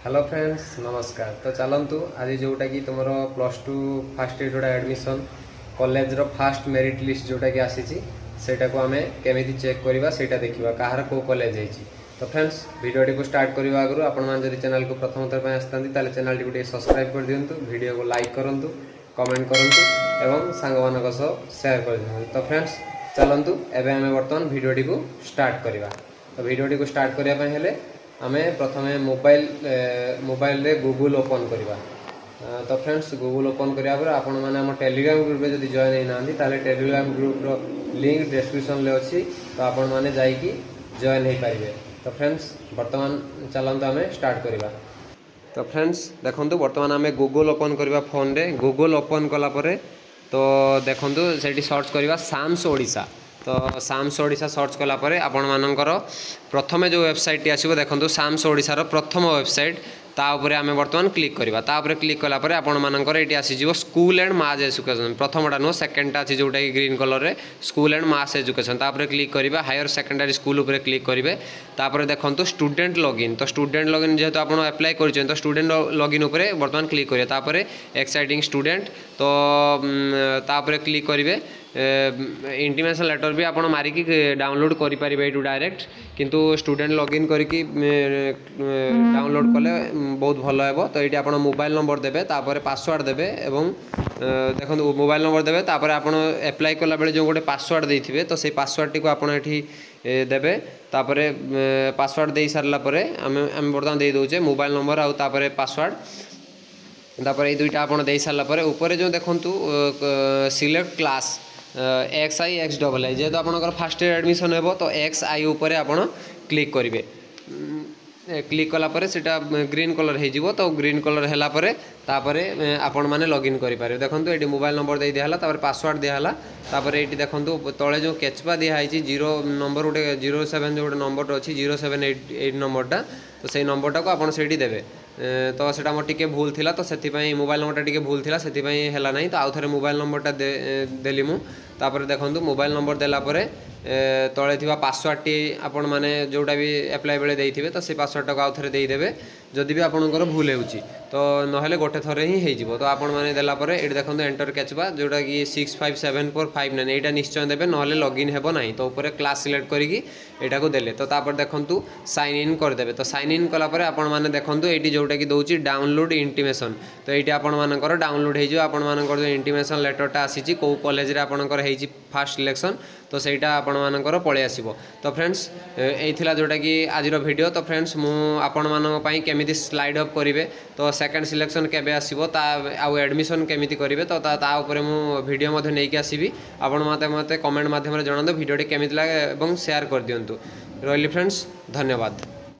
Hello friends नमस्कार। तो चलतु आज जोटा कि तुम +2 फास्ट इयर जोटा एडमिशन कॉलेज रो फास्ट मेरिट लिस्ट जोटा कि आसी सेटा को आमे केमिति चेक करबा सेटा देखिबा कहार को कॉलेज है। तो फ्रेंड्स वीडियो को स्टार्ट करबा आगु आपण मान जदि चैनल को प्रथम थर आसतांती ताले चैनल को सब्सक्राइब कर दियंतु, वीडियो को लाइक करंतु, कमेंट करंतु एवं सांग मानक सह शेयर कर दियंतु। तो फ्रेंड्स चलंतु एबे हमें वर्तमान वीडियो को स्टार्ट करबा। तो वीडियो को स्टार्ट करिया पय हेले आमे प्रथमे मोबाइल रे गूगल ओपन करवा। तो फ्रेंड्स गूगल ओपन करिया पर आपण माने हम टेलीग्राम ग्रुप रे जदि जॉइन नै नांदी ताले टेलीग्राम ग्रुप रो लिंक डिस्क्रिप्शन ले अछि, तो आपण माने जाई कि जॉइन हे पाइबे। तो फ्रेंड्स वर्तमान चलंतु आमे स्टार्ट करवा। तो फ्रेंड्स देखंतु वर्तमान आमे गूगल ओपन करवा फोन रे। गूगल ओपन कला परे तो देखंतु सेठी सर्च करवा साम्स ओडिशा। तो साम्स ओडिशा सर्च कला परे आपण मानकर प्रथमे जो वेबसाइट टी आसीबो देखंतु साम्स ओडिशा रो प्रथम वेबसाइट ता ऊपर आमे वर्तमान क्लिक करबा। ता ऊपर क्लिक कला परे आपण मानकर एटी आसी जिवो स्कूल एंड मास एजुकेशन। प्रथमटा नो सेकंडटा अछि जोटा कि ग्रीन कलर रे स्कूल एंड मास एजुकेशन। ता ऊपर क्लिक करबा। हायर सेकेंडरी स्कूल ऊपर क्लिक करिवे। ता ऊपर देखंतु स्टूडेंट लॉगिन। तो स्टूडेंट लॉगिन जेहेतु आपण अप्लाई करछन तो स्टूडेंट लॉगिन ऊपर वर्तमान क्लिक करिवे। ता ऊपर एक्साइटिंग स्टूडेंट तो ता ऊपर क्लिक करिवे। इंटीमेशन लेटर भी आपण मारिकी डाउनलोड करि परिबे एटू डायरेक्ट, किंतु स्टूडेंट लॉगिन करिकी डाउनलोड कले बहुत भल हेबो। तो ये आप मोबाइल नंबर देवे, तापर पासवर्ड देवे एवं देखो मोबाइल नंबर देवे, तापर आप एप्लाई कला बेले जो गोटे पासवर्ड देइथिबे तो से पासवर्ड टी को आपण एठी देवे। तापर पासवर्ड दे सारला परे हम बर्तमान दे दोचे मोबाइल नंबर आउ तापर पासवर्ड। तापर ये दुईटा आपण दे सारला परे ऊपर जो देखंतु सिलेक्ट क्लास XI XII जेहेतु आपंकर फास्ट इयर एडमिशन हेबो तो XI ऊपर आपण क्लिक करेंगे। क्लिक कला परे सेटा ग्रीन कलर हो जिवो। तो ग्रीन कलर हैला परे तापरे आपण माने लॉगिन करि पारे। देखंतु एटी मोबाइल नंबर दे दियाला, तापर पासवर्ड दियाला, तापर एटी देखंतु तळे जो कैचपा दिया हाइची 0 नंबर गोटे 07 जो गोटे नंबर अछि 0788 नंबरटा, तो सेही नंबरटा को आपण सेठी देबे। तो सेटा मोर टिके भूल थिला तो सेति पई मोबाइल नंबरटा टिके भूल थिला सेति पई हैला नै। तो आउ थरे मोबाइल नंबरटा देली मु। तापर देखंतु मोबाइल नंबर देला परे तळे थिबा पासवर्ड टी आपण माने जोटा भी अप्लाई बेले देइथिबे तो से पासवर्ड टा को आउ थरे देई देबे जदि भी आपनकर भूल हेउची। तो नहले गोटे थरे ही हे जिवो। तो आपण माने देला परे एटी देखंतु एंटर कैचबा जोटा कि 657459 एटा निश्चय देबे, नहले लॉगिन हेबो नाही। तो ऊपर क्लास सिलेक्ट करिकी एटा को देले। तो तापर देखंतु साइन इन कर देबे। तो साइन इन कला परे आपण माने देखंतु एटी जोटा कि दोची डाउनलोड इंटीमेशन। तो एटी आपण मानकर डाउनलोड हे जो आपण मानकर जो इंटीमेशन लेटरटा आसीची को कॉलेज रे आपनकर हेची फास्ट सिलेक्शन, तो सेटा आपण मानकर पळे आसीबो। तो फ्रेंड्स एथिला जोटा कि आज रो वीडियो। तो फ्रेंड्स मु आपण मानक पई केमिति स्लाइड अप करिवे, तो सेकंड सिलेक्शन केबे आसीबो ता आ एडमिशन केमिति करिवे तो ता ऊपर मु वीडियो मध्ये नै कि आसीबी। आपण मते कमेंट माध्यम रे जणांदो वीडियो टी केमिति लागे एवं शेयर कर दियंतु। रहली फ्रेंड्स धन्यवाद।